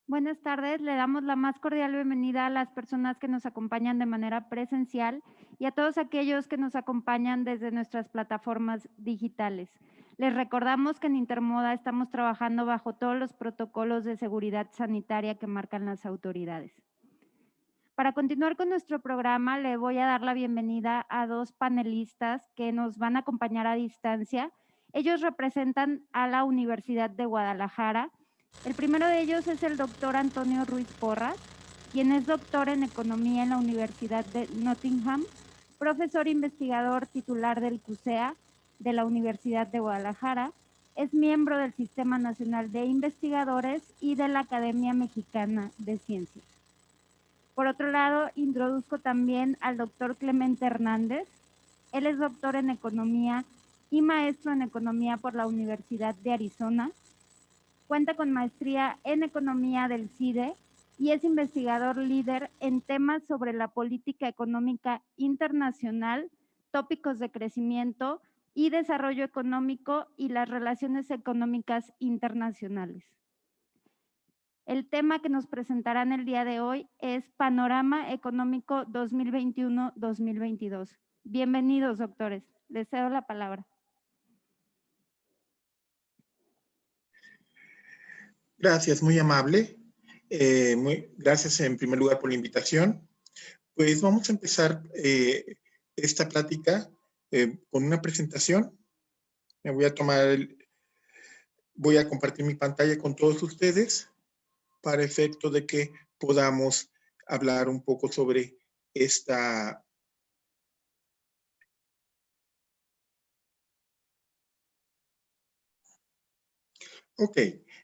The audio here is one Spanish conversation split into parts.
Buenas tardes, le damos la más cordial bienvenida a las personas que nos acompañan de manera presencial y a todos aquellos que nos acompañan desde nuestras plataformas digitales. Les recordamos que en Intermoda estamos trabajando bajo todos los protocolos de seguridad sanitaria que marcan las autoridades. Para continuar con nuestro programa, le voy a dar la bienvenida a dos panelistas que nos van a acompañar a distancia. Ellos representan a la Universidad de Guadalajara. El primero de ellos es el doctor Antonio Ruiz Porras, quien es doctor en Economía en la Universidad de Nottingham, profesor investigador titular del CUSEA de la Universidad de Guadalajara, es miembro del Sistema Nacional de Investigadores y de la Academia Mexicana de Ciencias. Por otro lado, introduzco también al doctor Clemente Hernández. Él es doctor en Economía y maestro en Economía por la Universidad de Arizona. Cuenta con maestría en Economía del CIDE y es investigador líder en temas sobre la política económica internacional, tópicos de crecimiento y desarrollo económico y las relaciones económicas internacionales. El tema que nos presentarán el día de hoy es Panorama Económico 2021-2022. Bienvenidos, doctores. Les cedo la palabra. Gracias, muy amable. Gracias en primer lugar por la invitación. Pues vamos a empezar esta plática con una presentación. Me voy a voy a compartir mi pantalla con todos ustedes para efecto de que podamos hablar un poco sobre esta. Ok,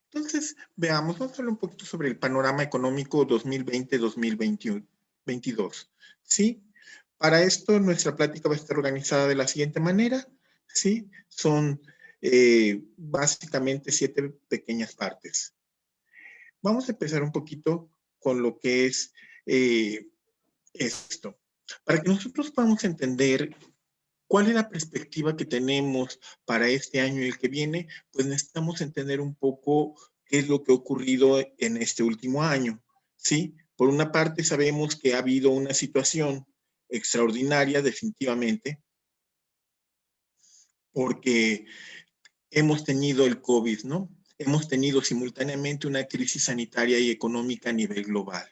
entonces veamos, vamos a hablar un poquito sobre el panorama económico 2020-2022. ¿Sí? Para esto nuestra plática va a estar organizada de la siguiente manera. ¿Sí? Son básicamente 7 pequeñas partes. Vamos a empezar un poquito con lo que es esto. Para que nosotros podamos entender cuál es la perspectiva que tenemos para este año y el que viene, pues necesitamos entender un poco qué es lo que ha ocurrido en este último año, ¿sí? Por una parte sabemos que ha habido una situación extraordinaria, definitivamente, porque hemos tenido el COVID, ¿no? Hemos tenido simultáneamente una crisis sanitaria y económica a nivel global.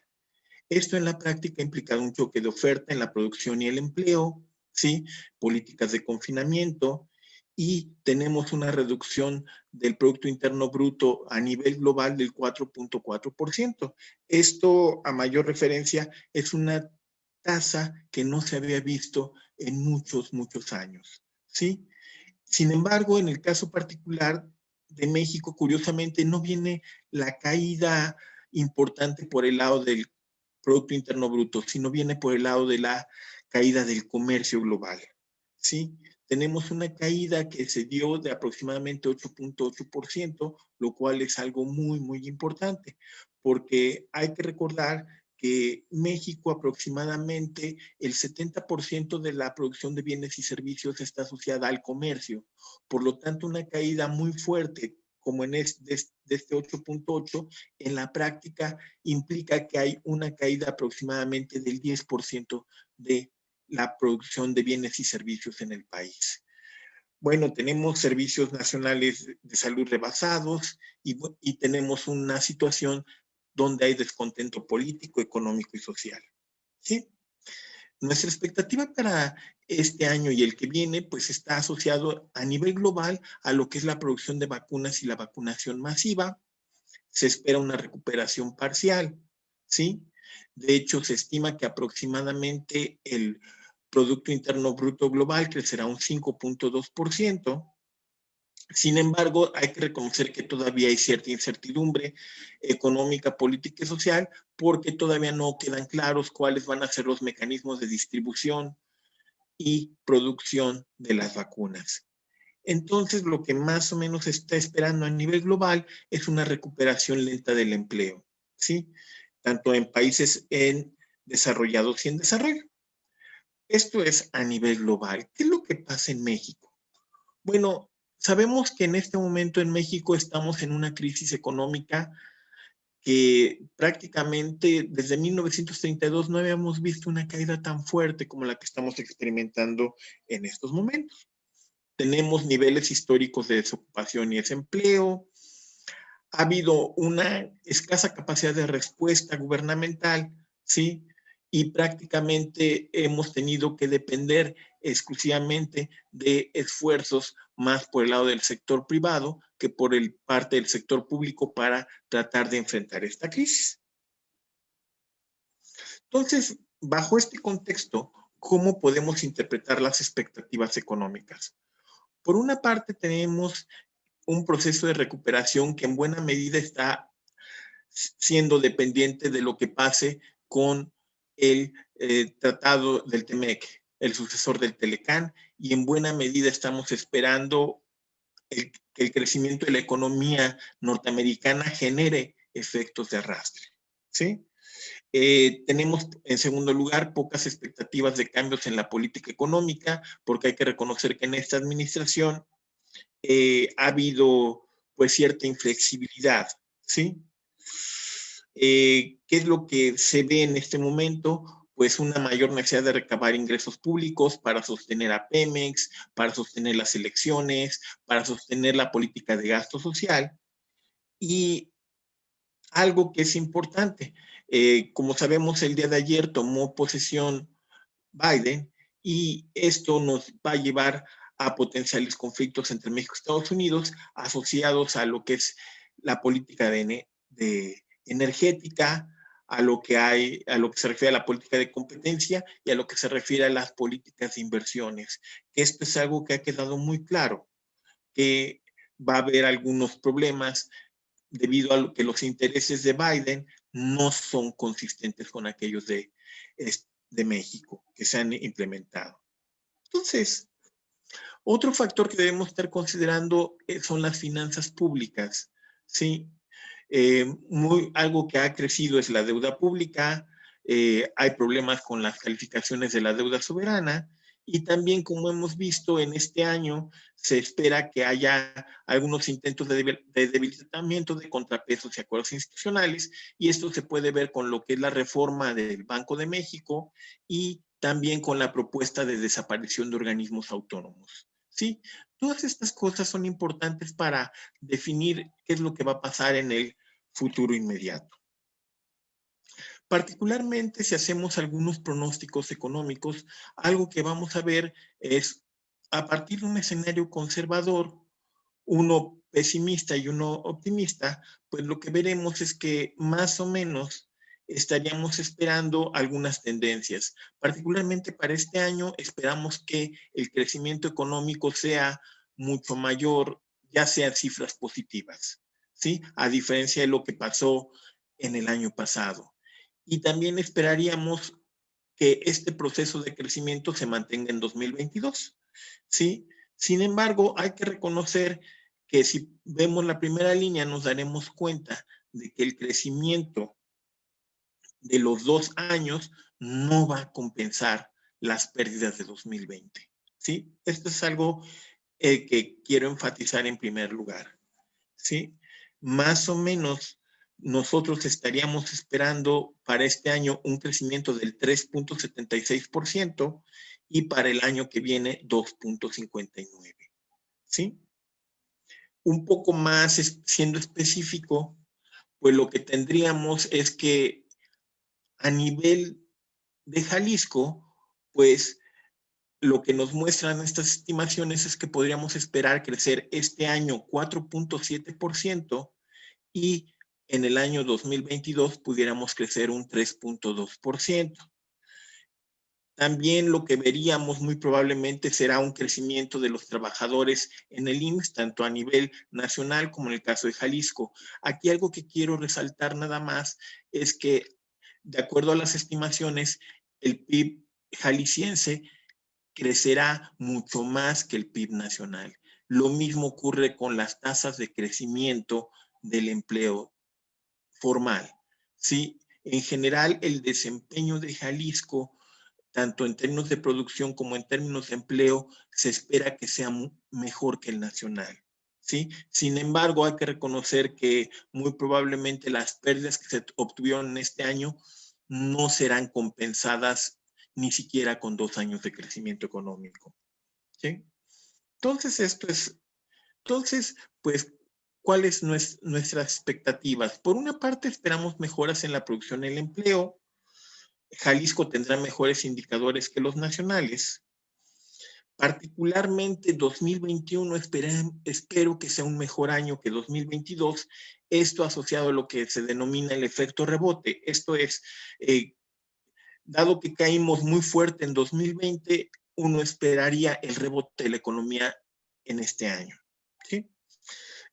Esto en la práctica ha implicado un choque de oferta en la producción y el empleo, ¿sí? Políticas de confinamiento, y tenemos una reducción del Producto Interno Bruto a nivel global del 4.4%. Esto, a mayor referencia, es una tasa que no se había visto en muchos, muchos años, ¿sí? Sin embargo, en el caso particular de México, curiosamente, no viene la caída importante por el lado del Producto Interno Bruto, sino viene por el lado de la caída del comercio global. ¿Sí? Tenemos una caída que se dio de aproximadamente 8.8%, lo cual es algo muy, muy importante, porque hay que recordar que México aproximadamente el 70% de la producción de bienes y servicios está asociada al comercio. Por lo tanto, una caída muy fuerte como de este 8.8, en la práctica implica que hay una caída aproximadamente del 10% de la producción de bienes y servicios en el país. Bueno, tenemos servicios nacionales de salud rebasados y tenemos una situación donde hay descontento político, económico y social. ¿Sí? Nuestra expectativa para este año y el que viene, pues está asociado a nivel global a lo que es la producción de vacunas y la vacunación masiva. Se espera una recuperación parcial, ¿sí? De hecho, se estima que aproximadamente el Producto Interno Bruto Global crecerá un 5.2%. Sin embargo, hay que reconocer que todavía hay cierta incertidumbre económica, política y social, porque todavía no quedan claros cuáles van a ser los mecanismos de distribución y producción de las vacunas. Entonces, lo que más o menos se está esperando a nivel global es una recuperación lenta del empleo, ¿sí? Tanto en países desarrollados y en desarrollo. Esto es a nivel global. ¿Qué es lo que pasa en México? Bueno, sabemos que en este momento en México estamos en una crisis económica que prácticamente desde 1932 no habíamos visto una caída tan fuerte como la que estamos experimentando en estos momentos. Tenemos niveles históricos de desocupación y desempleo. Ha habido una escasa capacidad de respuesta gubernamental, ¿sí? Y prácticamente hemos tenido que depender exclusivamente de esfuerzos más por el lado del sector privado que por el parte del sector público para tratar de enfrentar esta crisis. Entonces, bajo este contexto, ¿cómo podemos interpretar las expectativas económicas? Por una parte, tenemos un proceso de recuperación que en buena medida está siendo dependiente de lo que pase con el tratado del TEMEC, el sucesor del Telecán, y en buena medida estamos esperando que el crecimiento de la economía norteamericana genere efectos de arrastre. ¿Sí? Tenemos, en segundo lugar, pocas expectativas de cambios en la política económica, porque hay que reconocer que en esta administración ha habido pues cierta inflexibilidad, ¿sí? ¿Qué es lo que se ve en este momento? Pues una mayor necesidad de recabar ingresos públicos para sostener a Pemex, para sostener las elecciones, para sostener la política de gasto social. Y algo que es importante, como sabemos, el día de ayer tomó posesión Biden y esto nos va a llevar a potenciales conflictos entre México y Estados Unidos asociados a lo que es la política de energética, a lo que se refiere a la política de competencia y a lo que se refiere a las políticas de inversiones. Esto es algo que ha quedado muy claro, que va a haber algunos problemas debido a lo que los intereses de Biden no son consistentes con aquellos de México que se han implementado. Entonces, otro factor que debemos estar considerando son las finanzas públicas. ¿Sí? Algo que ha crecido es la deuda pública, hay problemas con las calificaciones de la deuda soberana y también, como hemos visto en este año, se espera que haya algunos intentos de debilitamiento de contrapesos y acuerdos institucionales, y esto se puede ver con lo que es la reforma del Banco de México y también con la propuesta de desaparición de organismos autónomos. ¿Sí? Todas estas cosas son importantes para definir qué es lo que va a pasar en el futuro inmediato. Particularmente si hacemos algunos pronósticos económicos, algo que vamos a ver es, a partir de un escenario conservador, uno pesimista y uno optimista, pues lo que veremos es que más o menos estaríamos esperando algunas tendencias. Particularmente para este año esperamos que el crecimiento económico sea mucho mayor, ya sean cifras positivas, ¿sí? A diferencia de lo que pasó en el año pasado. Y también esperaríamos que este proceso de crecimiento se mantenga en 2022, ¿sí? Sin embargo, hay que reconocer que si vemos la primera línea nos daremos cuenta de que el crecimiento de los 2 años no va a compensar las pérdidas de 2020, ¿sí? Esto es algo que quiero enfatizar en primer lugar, ¿sí? Más o menos nosotros estaríamos esperando para este año un crecimiento del 3.76% y para el año que viene 2.59%, ¿sí? Un poco más siendo específico, pues lo que tendríamos es que a nivel de Jalisco, pues lo que nos muestran estas estimaciones es que podríamos esperar crecer este año 4.7% y en el año 2022 pudiéramos crecer un 3.2%. También lo que veríamos muy probablemente será un crecimiento de los trabajadores en el IMSS, tanto a nivel nacional como en el caso de Jalisco. Aquí algo que quiero resaltar nada más es que, de acuerdo a las estimaciones, el PIB jalisciense crecerá mucho más que el PIB nacional. Lo mismo ocurre con las tasas de crecimiento del empleo formal. ¿Sí? En general, el desempeño de Jalisco, tanto en términos de producción como en términos de empleo, se espera que sea mejor que el nacional. ¿sí? Sin embargo, hay que reconocer que muy probablemente las pérdidas que se obtuvieron en este año no serán compensadas ni siquiera con 2 años de crecimiento económico, ¿sí? Entonces, pues, ¿cuáles son nuestras expectativas? Por una parte, esperamos mejoras en la producción y el empleo. Jalisco tendrá mejores indicadores que los nacionales. Particularmente 2021 espero que sea un mejor año que 2022, esto asociado a lo que se denomina el efecto rebote. Esto es, dado que caímos muy fuerte en 2020, uno esperaría el rebote de la economía en este año, ¿sí?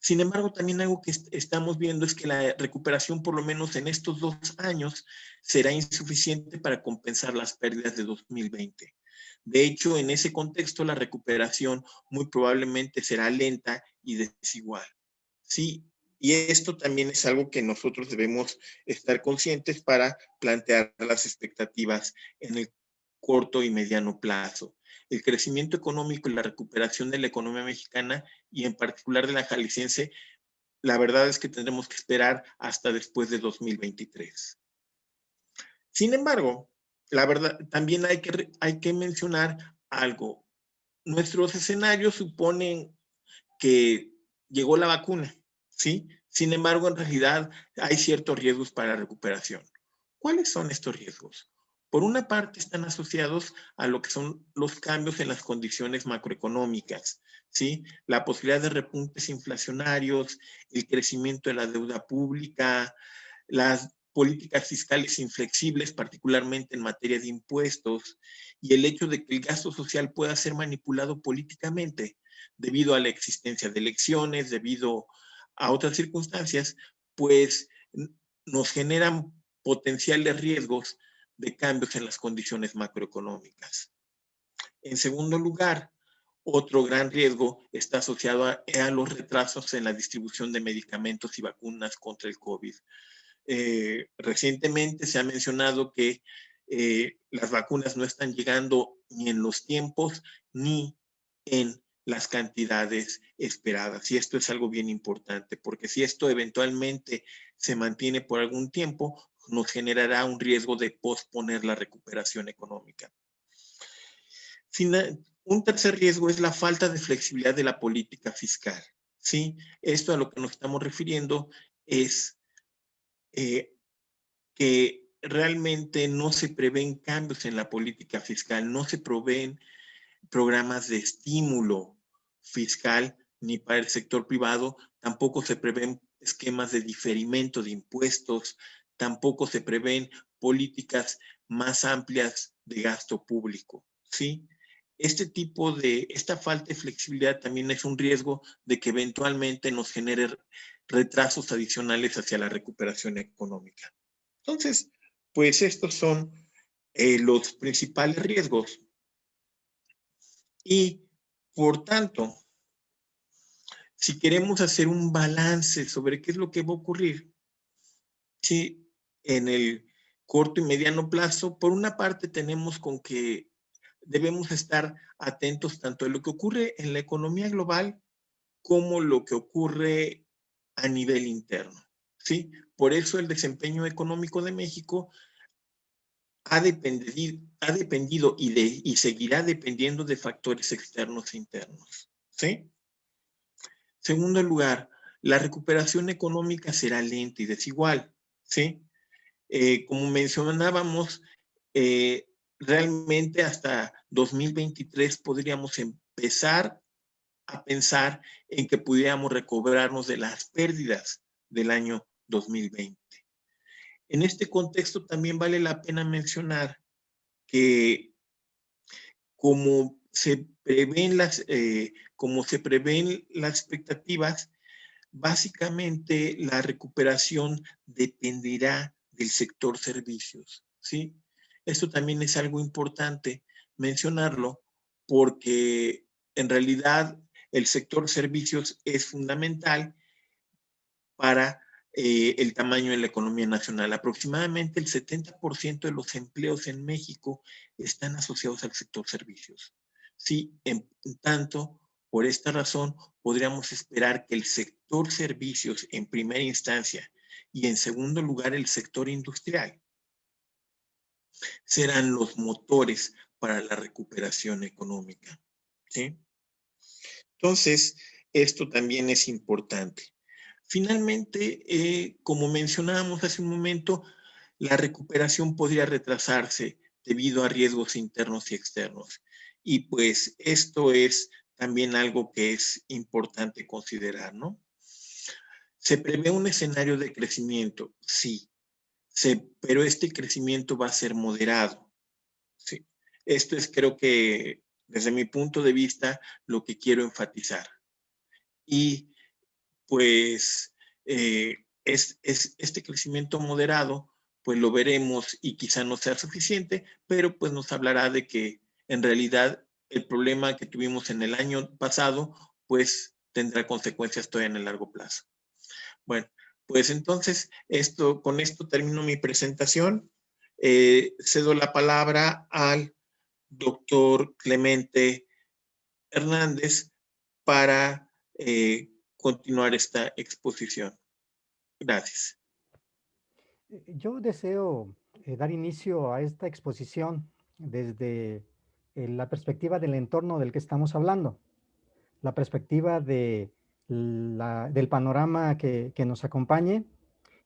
Sin embargo, también algo que estamos viendo es que la recuperación, por lo menos en estos 2 años, será insuficiente para compensar las pérdidas de 2020. De hecho, en ese contexto, la recuperación muy probablemente será lenta y desigual. Sí, y esto también es algo que nosotros debemos estar conscientes para plantear las expectativas en el corto y mediano plazo. El crecimiento económico y la recuperación de la economía mexicana y en particular de la jalisciense, la verdad es que tendremos que esperar hasta después de 2023. Sin embargo, la verdad, también hay que mencionar algo. Nuestros escenarios suponen que llegó la vacuna, ¿sí? Sin embargo, en realidad hay ciertos riesgos para la recuperación. ¿Cuáles son estos riesgos? Por una parte, están asociados a lo que son los cambios en las condiciones macroeconómicas, ¿sí? La posibilidad de repuntes inflacionarios, el crecimiento de la deuda pública, las políticas fiscales inflexibles, particularmente en materia de impuestos, y el hecho de que el gasto social pueda ser manipulado políticamente debido a la existencia de elecciones, debido a otras circunstancias, pues nos generan potenciales riesgos de cambios en las condiciones macroeconómicas. En segundo lugar, otro gran riesgo está asociado a los retrasos en la distribución de medicamentos y vacunas contra el COVID. Recientemente se ha mencionado que las vacunas no están llegando ni en los tiempos ni en las cantidades esperadas. Y esto es algo bien importante, porque si esto eventualmente se mantiene por algún tiempo, nos generará un riesgo de posponer la recuperación económica. Un tercer riesgo es la falta de flexibilidad de la política fiscal. ¿Sí? Esto a lo que nos estamos refiriendo es que realmente no se prevén cambios en la política fiscal, no se proveen programas de estímulo fiscal ni para el sector privado, tampoco se prevén esquemas de diferimiento de impuestos, tampoco se prevén políticas más amplias de gasto público, ¿sí? Esta falta de flexibilidad también es un riesgo de que eventualmente nos genere retrasos adicionales hacia la recuperación económica. Entonces, pues estos son los principales riesgos y, por tanto, si queremos hacer un balance sobre qué es lo que va a ocurrir, ¿sí? En el corto y mediano plazo, por una parte tenemos con que debemos estar atentos tanto a lo que ocurre en la economía global como lo que ocurre a nivel interno, ¿sí? Por eso el desempeño económico de México ha dependido y seguirá dependiendo de factores externos e internos, ¿sí? Segundo lugar, la recuperación económica será lenta y desigual, ¿sí? Como mencionábamos, realmente hasta 2023 podríamos empezar a pensar en que pudiéramos recobrarnos de las pérdidas del año 2020. En este contexto también vale la pena mencionar que como se prevén como se prevén las expectativas, básicamente la recuperación dependerá del sector servicios, ¿sí? Esto también es algo importante mencionarlo porque en realidad el sector servicios es fundamental para el tamaño de la economía nacional. Aproximadamente el 70% de los empleos en México están asociados al sector servicios. Sí, en tanto Por esta razón, podríamos esperar que el sector servicios en primera instancia y en segundo lugar el sector industrial serán los motores para la recuperación económica. ¿Sí? Entonces, esto también es importante. Finalmente, como mencionábamos hace un momento, la recuperación podría retrasarse debido a riesgos internos y externos. Y pues esto es también algo que es importante considerar, ¿no? ¿Se prevé un escenario de crecimiento? Sí, pero este crecimiento va a ser moderado. Sí. Esto es, creo que, desde mi punto de vista, lo que quiero enfatizar. Y pues este crecimiento moderado, pues lo veremos y quizá no sea suficiente, pero pues nos hablará de que en realidad el problema que tuvimos en el año pasado, pues tendrá consecuencias todavía en el largo plazo. Bueno, pues entonces con esto termino mi presentación. Cedo la palabra al doctor Clemente Hernández para continuar esta exposición. Gracias. Yo deseo dar inicio a esta exposición desde la perspectiva del entorno del que estamos hablando, la perspectiva del panorama que nos acompañe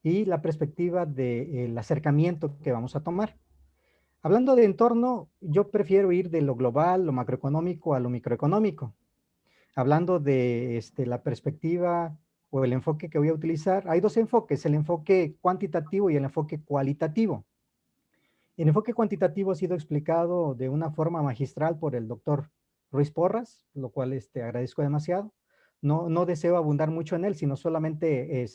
y la perspectiva del acercamiento que vamos a tomar. Hablando de entorno, yo prefiero ir de lo global, lo macroeconómico a lo microeconómico. Hablando de la perspectiva o el enfoque que voy a utilizar, hay dos enfoques, el enfoque cuantitativo y el enfoque cualitativo. El enfoque cuantitativo ha sido explicado de una forma magistral por el doctor Ruiz Porras, lo cual agradezco demasiado. No deseo abundar mucho en él, sino solamente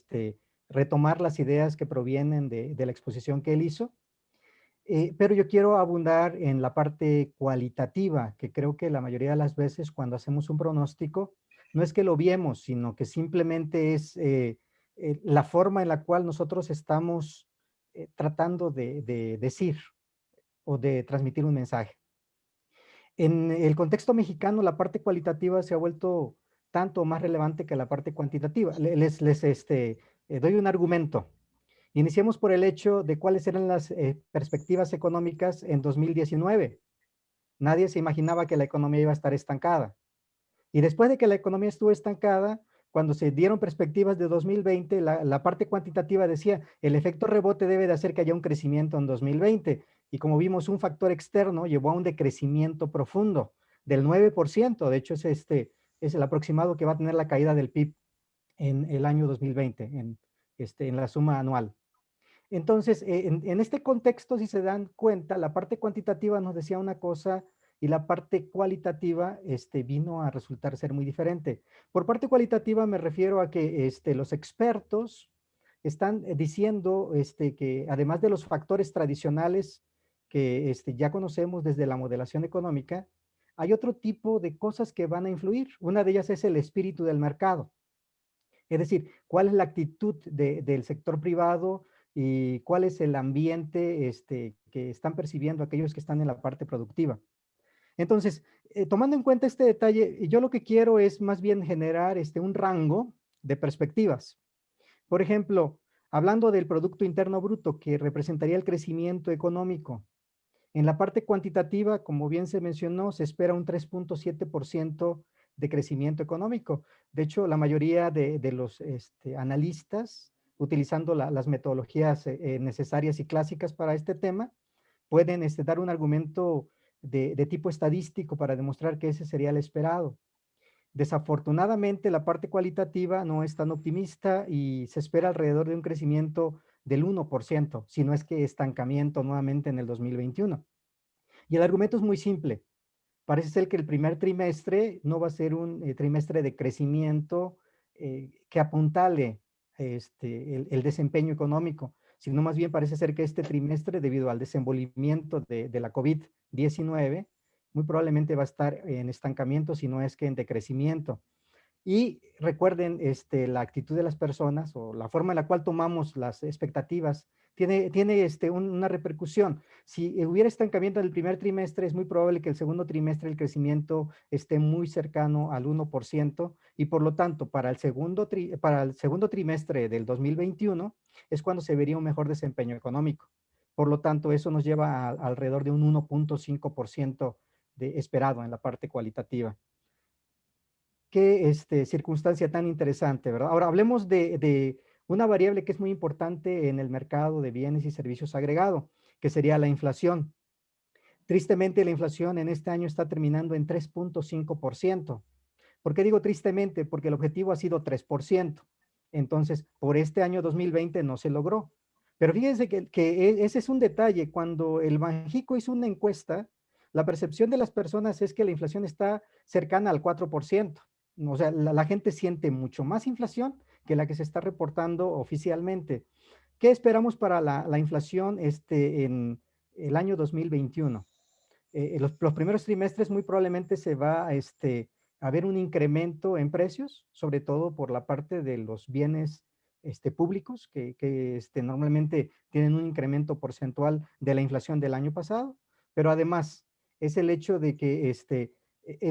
retomar las ideas que provienen de la exposición que él hizo. Pero yo quiero abundar en la parte cualitativa, que creo que la mayoría de las veces cuando hacemos un pronóstico, no es que lo viemos, sino que simplemente es la forma en la cual nosotros estamos tratando de decir o de transmitir un mensaje. En el contexto mexicano, la parte cualitativa se ha vuelto tanto más relevante que la parte cuantitativa. Les doy un argumento. Iniciemos por el hecho de cuáles eran las perspectivas económicas en 2019. Nadie se imaginaba que la economía iba a estar estancada. Y después de que la economía estuvo estancada, cuando se dieron perspectivas de 2020, la parte cuantitativa decía, el efecto rebote debe de hacer que haya un crecimiento en 2020. Y como vimos, un factor externo llevó a un decrecimiento profundo del 9%. De hecho, es el aproximado que va a tener la caída del PIB en el año 2020, en la suma anual. Entonces, en este contexto, si se dan cuenta, la parte cuantitativa nos decía una cosa y la parte cualitativa vino a resultar ser muy diferente. Por parte cualitativa me refiero a que los expertos están diciendo que además de los factores tradicionales que ya conocemos desde la modelación económica, hay otro tipo de cosas que van a influir. Una de ellas es el espíritu del mercado. Es decir, cuál es la actitud del sector privado y cuál es el ambiente que están percibiendo aquellos que están en la parte productiva. Entonces, tomando en cuenta este detalle, yo lo que quiero es más bien generar un rango de perspectivas. Por ejemplo, hablando del Producto Interno Bruto, que representaría el crecimiento económico. En la parte cuantitativa, como bien se mencionó, se espera un 3.7% de crecimiento económico. De hecho, la mayoría de los analistas, utilizando las metodologías necesarias y clásicas para este tema, pueden dar un argumento de tipo estadístico para demostrar que ese sería el esperado. Desafortunadamente, la parte cualitativa no es tan optimista y se espera alrededor de un crecimiento del 1%, si no es que estancamiento nuevamente en el 2021. Y el argumento es muy simple. Parece ser que el primer trimestre no va a ser un trimestre de crecimiento que apuntale el desempeño económico, sino más bien parece ser que este trimestre, debido al desenvolvimiento de la COVID-19, muy probablemente va a estar en estancamiento, si no es que en decrecimiento. Y recuerden la actitud de las personas o la forma en la cual tomamos las expectativas tiene una repercusión. Si hubiera estancamiento en el primer trimestre, es muy probable que el segundo trimestre el crecimiento esté muy cercano al 1%, y por lo tanto, para el segundo trimestre del 2021 es cuando se vería un mejor desempeño económico. Por lo tanto, eso nos lleva a alrededor de un 1.5% esperado en la parte cualitativa. Qué circunstancia tan interesante, ¿verdad? Ahora hablemos de una variable que es muy importante en el mercado de bienes y servicios agregado, que sería la inflación. Tristemente, la inflación en este año está terminando en 3.5%. ¿Por qué digo tristemente? Porque el objetivo ha sido 3%. Entonces, por este año 2020 no se logró. Pero fíjense que ese es un detalle. Cuando el Banjico hizo una encuesta, la percepción de las personas es que la inflación está cercana al 4%. O sea, la gente siente mucho más inflación que la que se está reportando oficialmente. ¿Qué esperamos para la inflación en el año 2021? Los primeros trimestres muy probablemente se va a ver un incremento en precios, sobre todo por la parte de los bienes públicos, que normalmente tienen un incremento porcentual de la inflación del año pasado, pero además es el hecho de que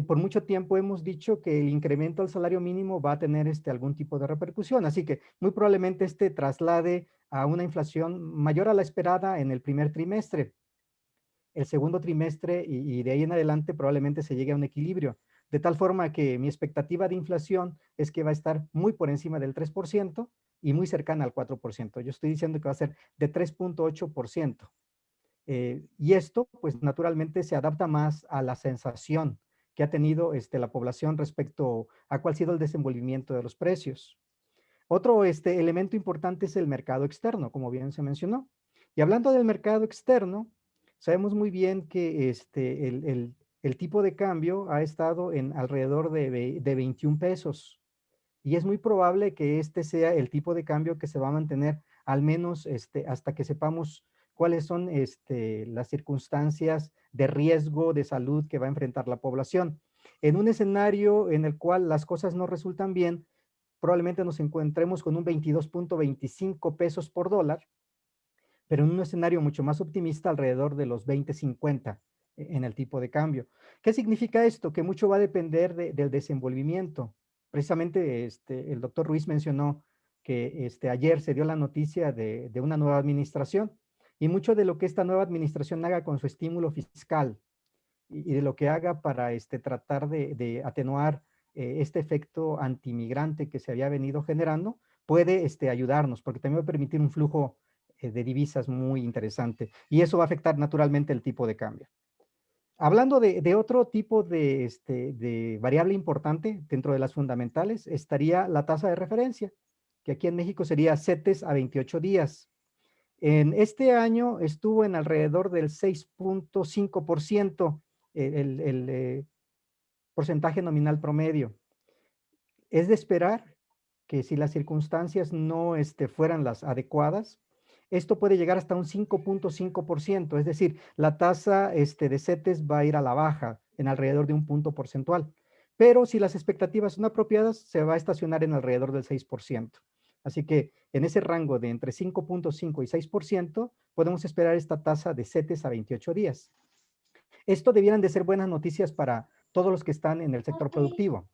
por mucho tiempo hemos dicho que el incremento al salario mínimo va a tener algún tipo de repercusión, así que muy probablemente traslade a una inflación mayor a la esperada en el primer trimestre. El segundo trimestre y de ahí en adelante probablemente se llegue a un equilibrio, de tal forma que mi expectativa de inflación es que va a estar muy por encima del 3% y muy cercana al 4%. Yo estoy diciendo que va a ser de 3.8%. Y esto, pues naturalmente se adapta más a la sensación que ha tenido la población respecto a cuál ha sido el desenvolvimiento de los precios. Otro elemento importante es el mercado externo, como bien se mencionó. Y hablando del mercado externo, sabemos muy bien que el tipo de cambio ha estado en alrededor de 21 pesos. Y es muy probable que este sea el tipo de cambio que se va a mantener al menos hasta que sepamos cuáles son las circunstancias de riesgo de salud que va a enfrentar la población. En un escenario en el cual las cosas no resultan bien, probablemente nos encontremos con un 22.25 pesos por dólar, pero en un escenario mucho más optimista, alrededor de los 20.50 en el tipo de cambio. ¿Qué significa esto? Que mucho va a depender del desenvolvimiento. Precisamente el doctor Ruiz mencionó que ayer se dio la noticia de una nueva administración, y mucho de lo que esta nueva administración haga con su estímulo fiscal y de lo que haga para tratar de atenuar este efecto antimigrante que se había venido generando, puede ayudarnos, porque también va a permitir un flujo de divisas muy interesante, y eso va a afectar naturalmente el tipo de cambio. Hablando de otro tipo de variable importante dentro de las fundamentales, estaría la tasa de referencia, que aquí en México sería CETES a 28 días. En este año estuvo en alrededor del 6.5% el porcentaje nominal promedio. Es de esperar que si las circunstancias no fueran las adecuadas, esto puede llegar hasta un 5.5%, es decir, la tasa de CETES va a ir a la baja en alrededor de un punto porcentual. Pero si las expectativas son apropiadas, se va a estacionar en alrededor del 6%. Así que en ese rango de entre 5.5 y 6%, podemos esperar esta tasa de CETES a 28 días. Esto debieran de ser buenas noticias para todos los que están en el sector productivo,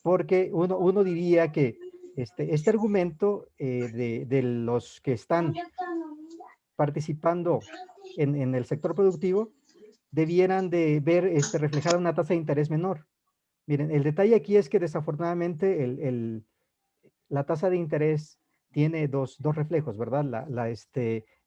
porque uno diría que este argumento de los que están participando en el sector productivo debieran de ver reflejada una tasa de interés menor. Miren, el detalle aquí es que desafortunadamente la tasa de interés tiene dos reflejos, ¿verdad?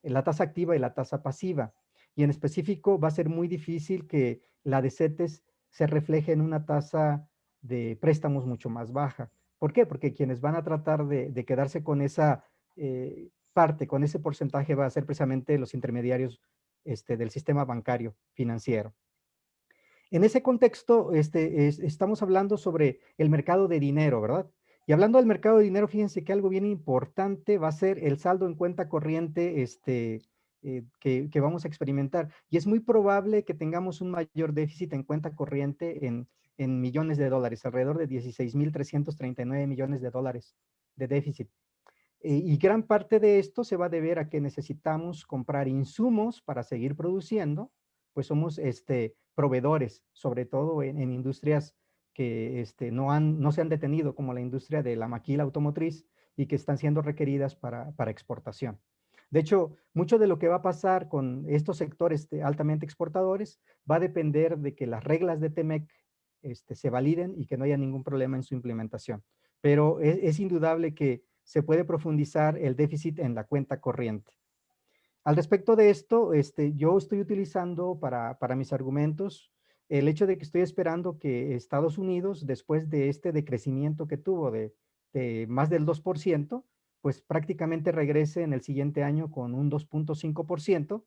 La tasa activa y la tasa pasiva. Y en específico va a ser muy difícil que la de CETES se refleje en una tasa de préstamos mucho más baja. ¿Por qué? Porque quienes van a tratar de quedarse con esa parte, con ese porcentaje, va a ser precisamente los intermediarios del sistema bancario financiero. En ese contexto, estamos hablando sobre el mercado de dinero, ¿verdad? Y hablando del mercado de dinero, fíjense que algo bien importante va a ser el saldo en cuenta corriente que vamos a experimentar. Y es muy probable que tengamos un mayor déficit en cuenta corriente en millones de dólares, alrededor de 16.339 millones de dólares de déficit. Y gran parte de esto se va a deber a que necesitamos comprar insumos para seguir produciendo, pues somos proveedores, sobre todo en industrias que no se han detenido, como la industria de la maquila automotriz y que están siendo requeridas para exportación. De hecho, mucho de lo que va a pasar con estos sectores altamente exportadores va a depender de que las reglas de TEMEC se validen y que no haya ningún problema en su implementación. Pero es indudable que se puede profundizar el déficit en la cuenta corriente. Al respecto de esto, yo estoy utilizando para mis argumentos el hecho de que estoy esperando que Estados Unidos, después de este decrecimiento que tuvo de más del 2%, pues prácticamente regrese en el siguiente año con un 2.5%,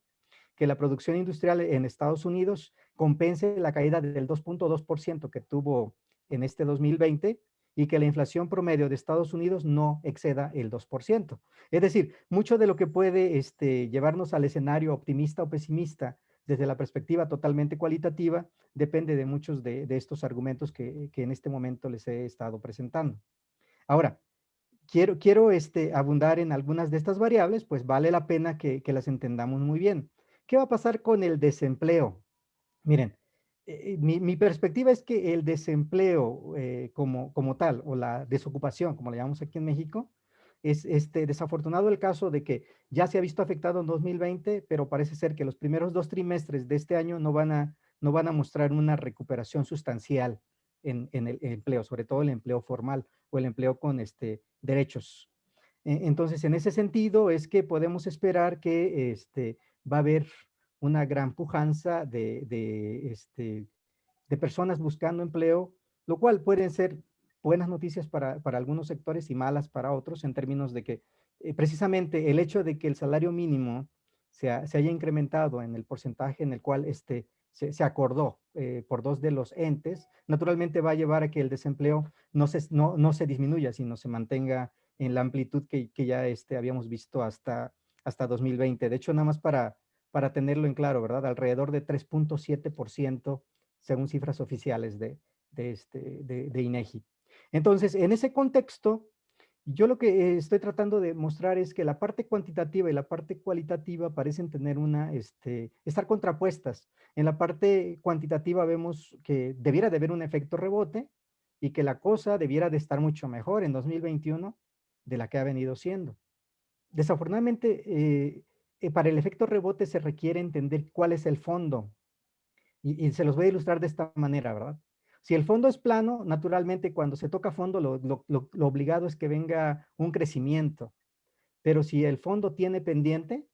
que la producción industrial en Estados Unidos compense la caída del 2.2% que tuvo en este 2020 y que la inflación promedio de Estados Unidos no exceda el 2%. Es decir, mucho de lo que puede llevarnos al escenario optimista o pesimista desde la perspectiva totalmente cualitativa depende de muchos de estos argumentos que en este momento les he estado presentando. Ahora, quiero abundar en algunas de estas variables, pues vale la pena que las entendamos muy bien. ¿Qué va a pasar con el desempleo? Miren, mi perspectiva es que el desempleo como tal, o la desocupación, como le llamamos aquí en México, es desafortunado el caso de que ya se ha visto afectado en 2020, pero parece ser que los primeros 2 trimestres de este año no van a mostrar una recuperación sustancial en el empleo, sobre todo el empleo formal o el empleo con derechos. Entonces, en ese sentido es que podemos esperar que va a haber una gran pujanza de personas buscando empleo, lo cual pueden ser buenas noticias para algunos sectores y malas para otros, en términos de que precisamente el hecho de que el salario mínimo se haya incrementado en el porcentaje en el cual se acordó por dos de los entes, naturalmente va a llevar a que el desempleo no se disminuya, sino se mantenga en la amplitud que ya habíamos visto hasta 2020. De hecho, nada más para tenerlo en claro, ¿verdad? Alrededor de 3.7% según cifras oficiales de INEGI. Entonces, en ese contexto, yo lo que estoy tratando de mostrar es que la parte cuantitativa y la parte cualitativa parecen tener estar contrapuestas. En la parte cuantitativa vemos que debiera de haber un efecto rebote y que la cosa debiera de estar mucho mejor en 2021 de la que ha venido siendo. Desafortunadamente, para el efecto rebote se requiere entender cuál es el fondo. Y se los voy a ilustrar de esta manera, ¿verdad? Si el fondo es plano, naturalmente cuando se toca fondo, lo obligado es que venga un crecimiento. Pero si el fondo tiene pendiente,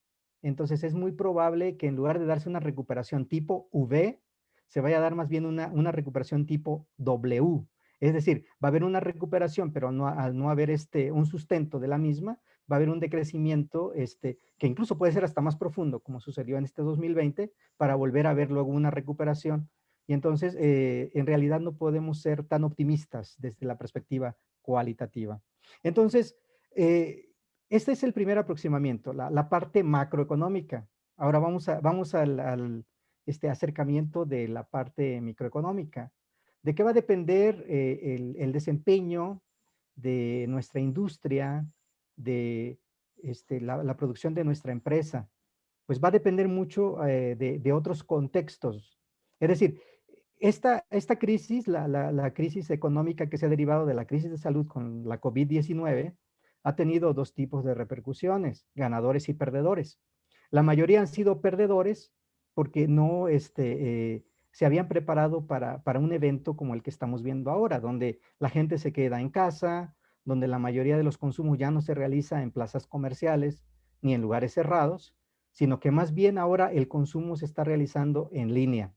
entonces es muy probable que en lugar de darse una recuperación tipo V, se vaya a dar más bien una recuperación tipo W. Es decir, va a haber una recuperación, pero al no haber un sustento de la misma, va a haber un decrecimiento que incluso puede ser hasta más profundo, como sucedió en este 2020, para volver a ver luego una recuperación. Y entonces, en realidad no podemos ser tan optimistas desde la perspectiva cualitativa. Entonces, este es el primer aproximamiento, la parte macroeconómica. Ahora vamos al acercamiento de la parte microeconómica. ¿De qué va a depender el desempeño de nuestra industria, de la producción de nuestra empresa? Pues va a depender mucho de otros contextos. Es decir, esta crisis, la crisis económica que se ha derivado de la crisis de salud con la COVID-19, ha tenido dos tipos de repercusiones, ganadores y perdedores. La mayoría han sido perdedores porque no se habían preparado para un evento como el que estamos viendo ahora, donde la gente se queda en casa, donde la mayoría de los consumos ya no se realiza en plazas comerciales ni en lugares cerrados, sino que más bien ahora el consumo se está realizando en línea.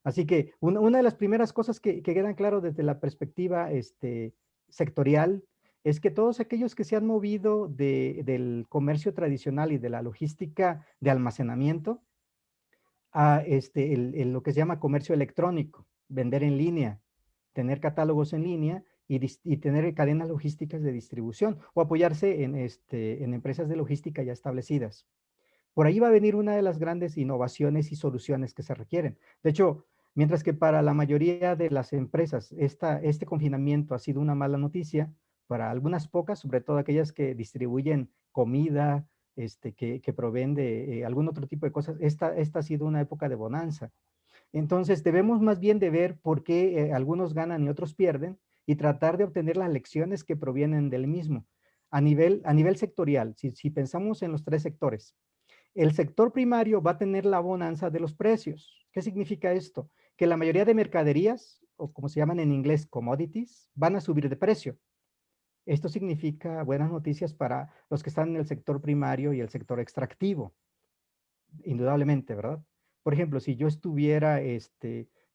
Así que una de las primeras cosas que quedan claro desde la perspectiva sectorial es que todos aquellos que se han movido del comercio tradicional y de la logística de almacenamiento a lo que se llama comercio electrónico, vender en línea, tener catálogos en línea y tener cadenas logísticas de distribución o apoyarse en empresas de logística ya establecidas. Por ahí va a venir una de las grandes innovaciones y soluciones que se requieren. De hecho, mientras que para la mayoría de las empresas este confinamiento ha sido una mala noticia, para algunas pocas, sobre todo aquellas que distribuyen comida, que proveen de algún otro tipo de cosas, esta ha sido una época de bonanza. Entonces debemos más bien de ver por qué algunos ganan y otros pierden y tratar de obtener las lecciones que provienen del mismo. A nivel sectorial, si pensamos en los tres sectores, el sector primario va a tener la bonanza de los precios. ¿Qué significa esto? Que la mayoría de mercaderías, o como se llaman en inglés commodities, van a subir de precio. Esto significa buenas noticias para los que están en el sector primario y el sector extractivo, indudablemente, ¿verdad? Por ejemplo, si yo estuviera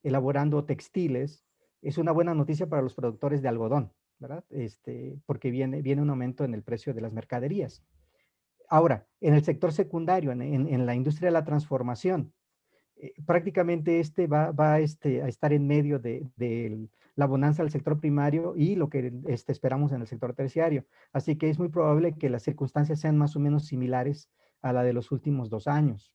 elaborando textiles, es una buena noticia para los productores de algodón, ¿verdad? Porque viene un aumento en el precio de las mercaderías. Ahora, en el sector secundario, en la industria de la transformación, prácticamente va a estar en medio de la bonanza del sector primario y lo que esperamos en el sector terciario. Así que es muy probable que las circunstancias sean más o menos similares a la de los últimos 2 años.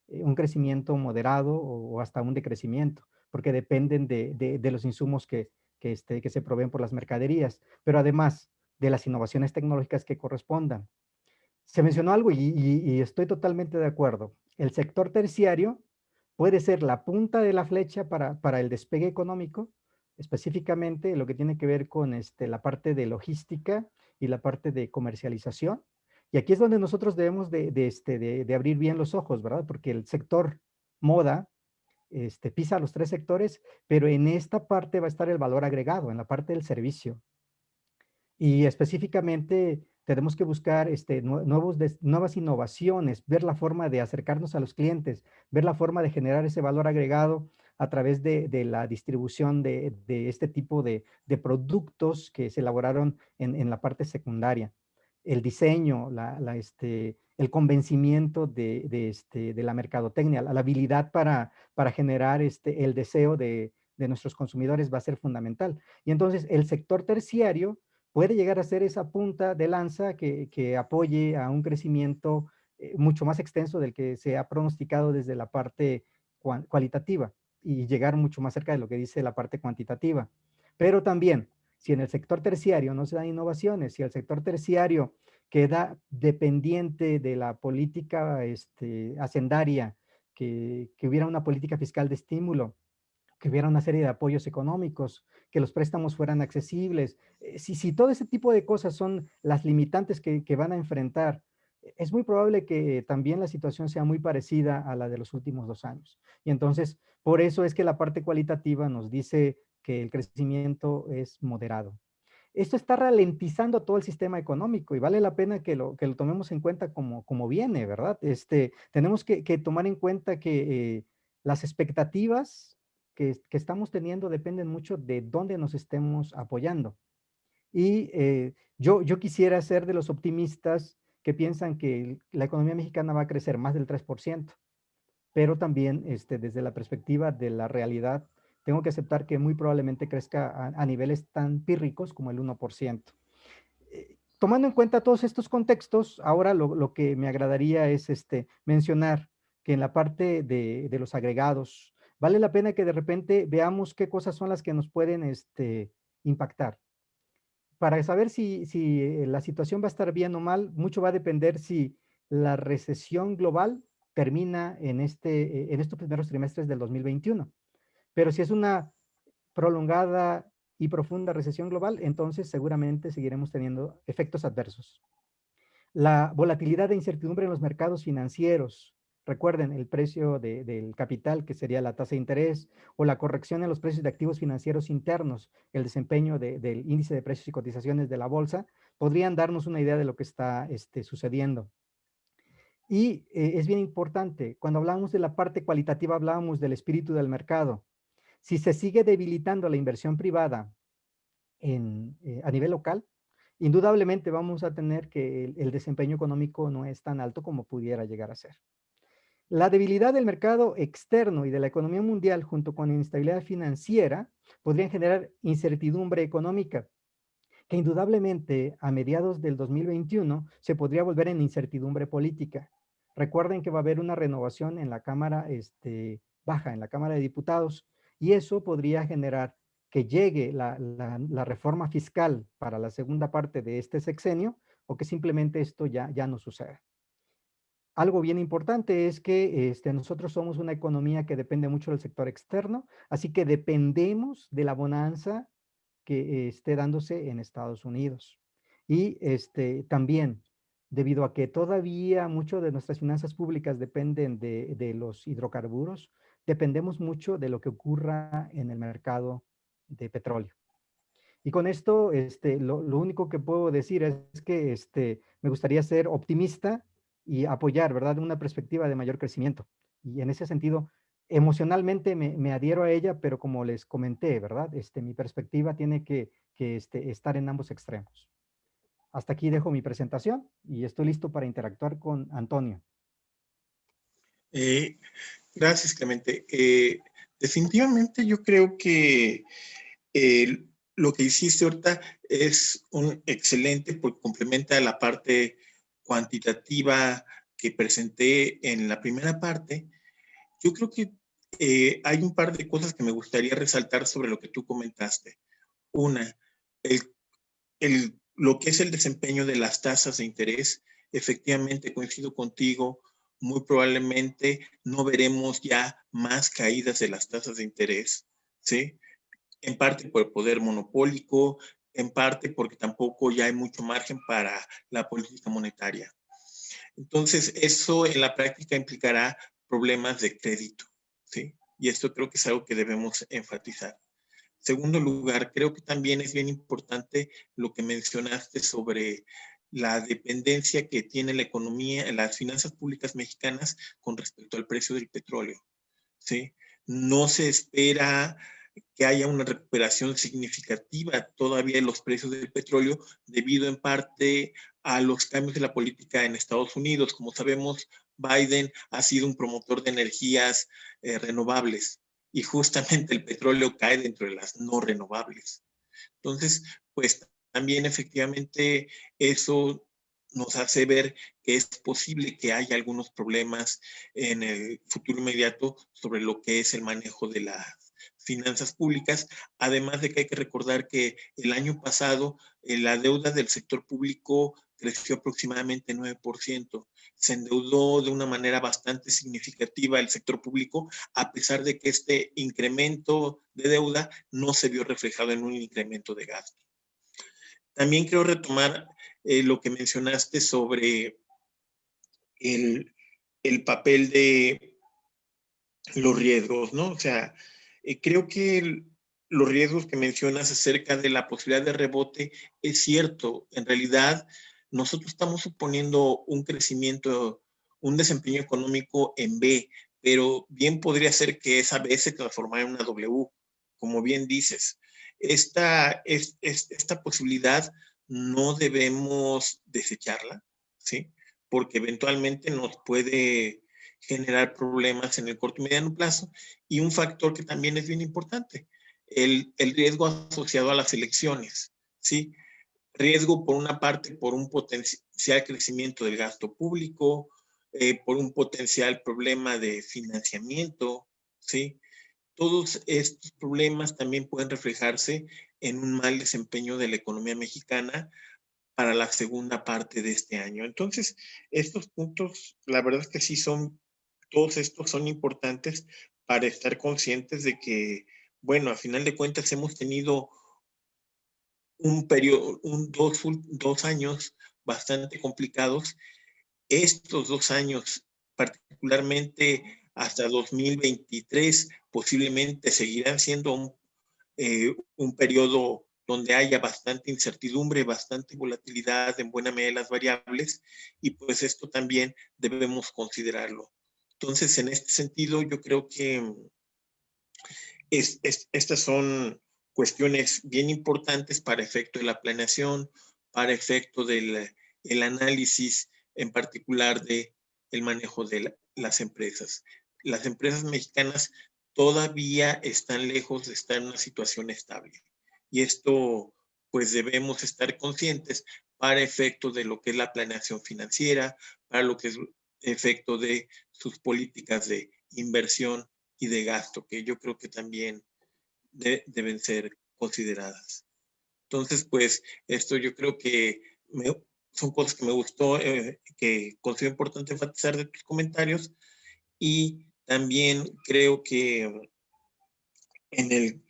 Un crecimiento moderado o hasta un decrecimiento, porque dependen de los insumos que se proveen por las mercaderías, pero además de las innovaciones tecnológicas que correspondan. Se mencionó algo y estoy totalmente de acuerdo. El sector terciario puede ser la punta de la flecha para el despegue económico, específicamente lo que tiene que ver con la parte de logística y la parte de comercialización. Y aquí es donde nosotros debemos de abrir bien los ojos, ¿verdad? Porque el sector moda pisa los tres sectores, pero en esta parte va a estar el valor agregado, en la parte del servicio. Y específicamente tenemos que buscar nuevas innovaciones, ver la forma de acercarnos a los clientes, ver la forma de generar ese valor agregado a través de la distribución de este tipo de productos que se elaboraron en la parte secundaria. El diseño, el convencimiento de la mercadotecnia, la habilidad para generar el deseo de nuestros consumidores va a ser fundamental. Y entonces el sector terciario puede llegar a ser esa punta de lanza que apoye a un crecimiento mucho más extenso del que se ha pronosticado desde la parte cualitativa y llegar mucho más cerca de lo que dice la parte cuantitativa. Pero también, si en el sector terciario no se dan innovaciones, si el sector terciario queda dependiente de la política hacendaria, que hubiera una política fiscal de estímulo, que hubiera una serie de apoyos económicos, que los préstamos fueran accesibles. Si todo ese tipo de cosas son las limitantes que van a enfrentar, es muy probable que también la situación sea muy parecida a la de los últimos 2 años. Y entonces, por eso es que la parte cualitativa nos dice que el crecimiento es moderado. Esto está ralentizando todo el sistema económico y vale la pena que lo tomemos en cuenta como viene, ¿verdad? Tenemos que tomar en cuenta que las expectativas que estamos teniendo dependen mucho de dónde nos estemos apoyando. Y yo quisiera ser de los optimistas que piensan que la economía mexicana va a crecer más del 3%, pero también desde la perspectiva de la realidad, tengo que aceptar que muy probablemente crezca a niveles tan pírricos como el 1%. Tomando en cuenta todos estos contextos, ahora lo que me agradaría es mencionar que en la parte de los agregados, vale la pena que de repente veamos qué cosas son las que nos pueden impactar. Para saber si la situación va a estar bien o mal, mucho va a depender si la recesión global termina en estos primeros trimestres del 2021. Pero si es una prolongada y profunda recesión global, entonces seguramente seguiremos teniendo efectos adversos. La volatilidad de incertidumbre en los mercados financieros, recuerden el precio del capital, que sería la tasa de interés, o la corrección en los precios de activos financieros internos, el desempeño del índice de precios y cotizaciones de la bolsa, podrían darnos una idea de lo que está sucediendo. Y es bien importante, cuando hablamos de la parte cualitativa, hablábamos del espíritu del mercado. Si se sigue debilitando la inversión privada a nivel local, indudablemente vamos a tener que el desempeño económico no es tan alto como pudiera llegar a ser. La debilidad del mercado externo y de la economía mundial junto con la inestabilidad financiera podrían generar incertidumbre económica, que indudablemente a mediados del 2021 se podría volver en incertidumbre política. Recuerden que va a haber una renovación en la Cámara Baja, en la Cámara de Diputados, y eso podría generar que llegue la reforma fiscal para la segunda parte de este sexenio o que simplemente esto ya no suceda. Algo bien importante es que nosotros somos una economía que depende mucho del sector externo, así que dependemos de la bonanza que esté dándose en Estados Unidos. Y también, debido a que todavía mucho de nuestras finanzas públicas dependen de los hidrocarburos, dependemos mucho de lo que ocurra en el mercado de petróleo. Y con esto, lo único que puedo decir es que me gustaría ser optimista y apoyar, ¿verdad? Una perspectiva de mayor crecimiento. Y en ese sentido, emocionalmente me adhiero a ella, pero como les comenté, ¿verdad? Mi perspectiva tiene que estar en ambos extremos. Hasta aquí dejo mi presentación y estoy listo para interactuar con Antonio. Gracias, Clemente. Definitivamente yo creo que lo que hiciste ahorita es un excelente, porque complementa la parte cuantitativa que presenté en la primera parte. Yo creo que hay un par de cosas que me gustaría resaltar sobre lo que tú comentaste. Una, lo que es el desempeño de las tasas de interés. Efectivamente, coincido contigo, muy probablemente no veremos ya más caídas de las tasas de interés, ¿sí? En parte por el poder monopólico, en parte porque tampoco ya hay mucho margen para la política monetaria. Entonces, eso en la práctica implicará problemas de crédito, ¿sí? Y esto creo que es algo que debemos enfatizar. Segundo lugar, creo que también es bien importante lo que mencionaste sobre la dependencia que tiene la economía, las finanzas públicas mexicanas con respecto al precio del petróleo, ¿sí? No se espera que haya una recuperación significativa todavía de los precios del petróleo debido en parte a los cambios de la política en Estados Unidos. Como sabemos, Biden ha sido un promotor de energías renovables y justamente el petróleo cae dentro de las no renovables. Entonces, pues también efectivamente eso nos hace ver que es posible que haya algunos problemas en el futuro inmediato sobre lo que es el manejo de las finanzas públicas, además de que hay que recordar que el año pasado la deuda del sector público creció aproximadamente 9%. Se endeudó de una manera bastante significativa el sector público, a pesar de que este incremento de deuda no se vio reflejado en un incremento de gasto. También quiero retomar lo que mencionaste sobre el papel de los riesgos, ¿no? O sea, creo que los riesgos que mencionas acerca de la posibilidad de rebote es cierto. En realidad, nosotros estamos suponiendo un crecimiento, un desempeño económico en B, pero bien podría ser que esa B se transformara en una W, como bien dices. Esta posibilidad no debemos desecharla, ¿sí? Porque eventualmente nos puede generar problemas en el corto y mediano plazo. Y un factor que también es bien importante, el riesgo asociado a las elecciones, ¿sí? Riesgo por una parte por un potencial crecimiento del gasto público, por un potencial problema de financiamiento, ¿sí? Todos estos problemas también pueden reflejarse en un mal desempeño de la economía mexicana para la segunda parte de este año. Entonces, estos puntos, la verdad es que sí son, todos estos son importantes para estar conscientes de que, bueno, a final de cuentas hemos tenido un periodo, dos años bastante complicados. Estos 2 años, particularmente hasta 2023, posiblemente seguirán siendo un periodo donde haya bastante incertidumbre, bastante volatilidad en buena medida de las variables, y pues esto también debemos considerarlo. Entonces, en este sentido, yo creo que estas son cuestiones bien importantes para efecto de la planeación, para efecto del el análisis en particular de el manejo de las empresas. Las empresas mexicanas todavía están lejos de estar en una situación estable. Y esto, pues debemos estar conscientes para efecto de lo que es la planeación financiera, para lo que es efecto de sus políticas de inversión y de gasto, que yo creo que también deben ser consideradas. Entonces, pues, esto yo creo que son cosas que me gustó, que considero importante enfatizar de tus comentarios, y también creo que en el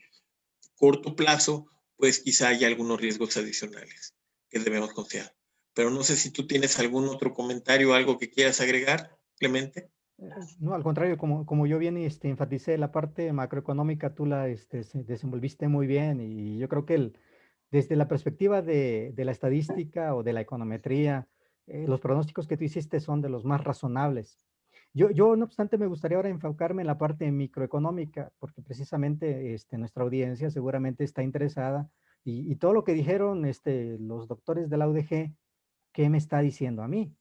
corto plazo, pues quizá haya algunos riesgos adicionales que debemos considerar. Pero no sé si tú tienes algún otro comentario o algo que quieras agregar, Clemente. No, al contrario, como yo bien enfaticé la parte macroeconómica, tú la desenvolviste muy bien y yo creo que desde la perspectiva de la estadística o de la econometría, los pronósticos que tú hiciste son de los más razonables. No obstante, me gustaría ahora enfocarme en la parte microeconómica, porque precisamente nuestra audiencia seguramente está interesada y todo lo que dijeron los doctores de la UDG, ¿qué me está diciendo a mí?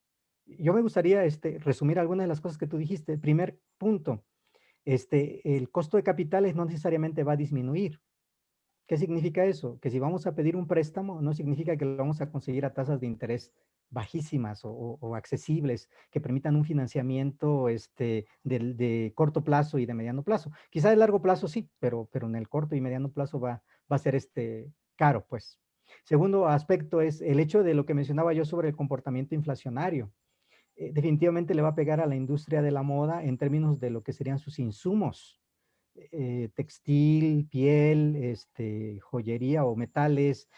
Yo me gustaría resumir algunas de las cosas que tú dijiste. Primer punto, el costo de capitales no necesariamente va a disminuir. ¿Qué significa eso? Que si vamos a pedir un préstamo, no significa que lo vamos a conseguir a tasas de interés bajísimas o accesibles, que permitan un financiamiento de corto plazo y de mediano plazo. Quizá de largo plazo sí, pero en el corto y mediano plazo va a ser caro, pues. Segundo aspecto es el hecho de lo que mencionaba yo sobre el comportamiento inflacionario. Definitivamente le va a pegar a la industria de la moda en términos de lo que serían sus insumos, textil, piel, joyería o metales,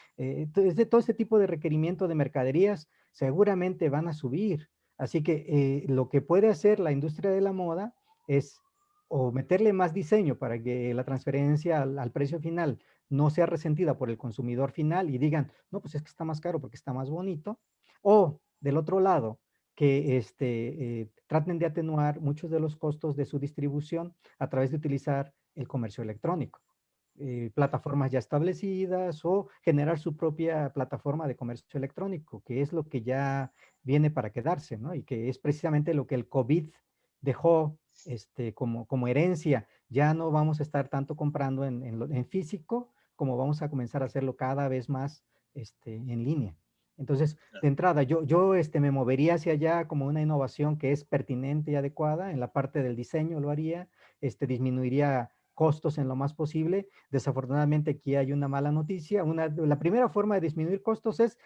todo este tipo de requerimiento de mercaderías seguramente van a subir. Así que lo que puede hacer la industria de la moda es o meterle más diseño para que la transferencia al precio final no sea resentida por el consumidor final y digan, no, pues es que está más caro porque está más bonito. O del otro lado, que traten de atenuar muchos de los costos de su distribución a través de utilizar el comercio electrónico, plataformas ya establecidas o generar su propia plataforma de comercio electrónico, que es lo que ya viene para quedarse, ¿no? Y que es precisamente lo que el COVID dejó como herencia. Ya no vamos a estar tanto comprando en físico como vamos a comenzar a hacerlo cada vez más en línea. Entonces, de entrada, yo me movería hacia allá como una innovación que es pertinente y adecuada. En la parte del diseño lo haría, disminuiría costos en lo más posible. Desafortunadamente aquí hay una mala noticia. La primera forma de disminuir costos es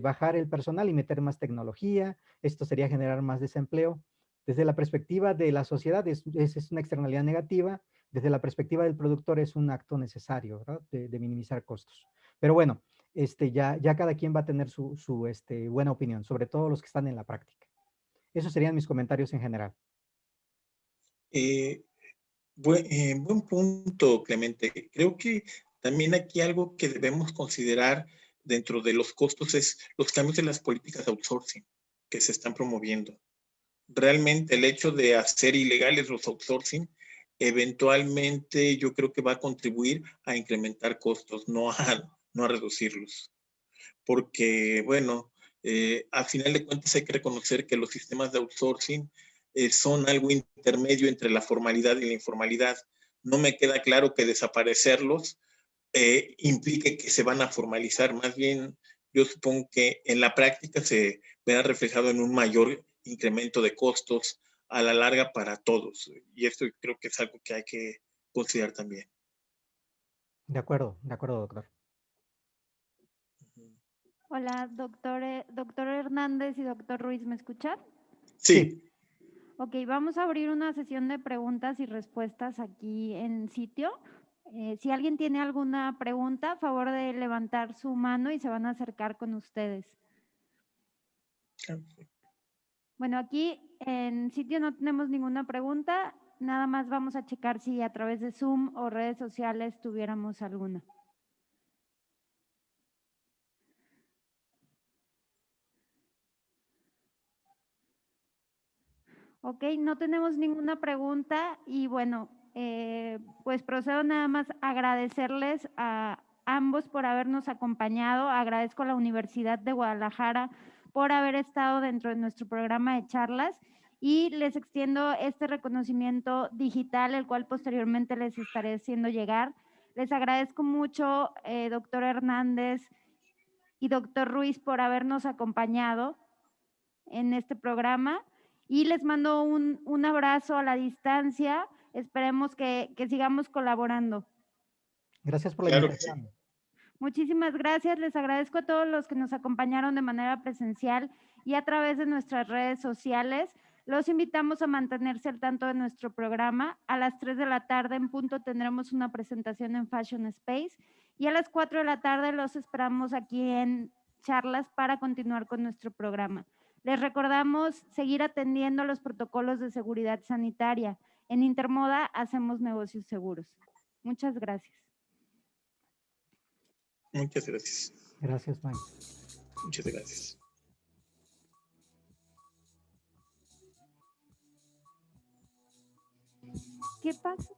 bajar el personal y meter más tecnología. Esto sería generar más desempleo. Desde la perspectiva de la sociedad es una externalidad negativa. Desde la perspectiva del productor es un acto necesario, ¿verdad? De minimizar costos. Pero bueno, ya cada quien va a tener su buena opinión, sobre todo los que están en la práctica. Esos serían mis comentarios en general. Buen punto, Clemente. Creo que también aquí algo que debemos considerar dentro de los costos es los cambios en las políticas de outsourcing que se están promoviendo. Realmente el hecho de hacer ilegales los outsourcing, eventualmente yo creo que va a contribuir a incrementar costos, no a reducirlos. Porque, bueno, a final de cuentas hay que reconocer que los sistemas de outsourcing son algo intermedio entre la formalidad y la informalidad. No me queda claro que desaparecerlos implique que se van a formalizar. Más bien, yo supongo que en la práctica se verá reflejado en un mayor incremento de costos a la larga para todos. Y esto creo que es algo que hay que considerar también. De acuerdo, doctor. Hola, doctor Hernández y doctor Ruiz, ¿me escuchan? Sí. Ok, vamos a abrir una sesión de preguntas y respuestas aquí en sitio. Si alguien tiene alguna pregunta, a favor de levantar su mano y se van a acercar con ustedes. Bueno, aquí en sitio no tenemos ninguna pregunta, nada más vamos a checar si a través de Zoom o redes sociales tuviéramos alguna. Ok, no tenemos ninguna pregunta y bueno, pues procedo nada más a agradecerles a ambos por habernos acompañado. Agradezco a la Universidad de Guadalajara por haber estado dentro de nuestro programa de charlas y les extiendo este reconocimiento digital, el cual posteriormente les estaré haciendo llegar. Les agradezco mucho, doctor Hernández y doctor Ruiz, por habernos acompañado en este programa y les mando un abrazo a la distancia. Esperemos que sigamos colaborando. Gracias por la Claro que sí. invitación. Muchísimas gracias. Les agradezco a todos los que nos acompañaron de manera presencial y a través de nuestras redes sociales. Los invitamos a mantenerse al tanto de nuestro programa. A las 3 de la tarde en punto tendremos una presentación en Fashion Space y a las 4 de la tarde los esperamos aquí en Charlas para continuar con nuestro programa. Les recordamos seguir atendiendo los protocolos de seguridad sanitaria. En Intermoda hacemos negocios seguros. Muchas gracias. Muchas gracias. Gracias, Mike. Muchas gracias. ¿Qué pasa?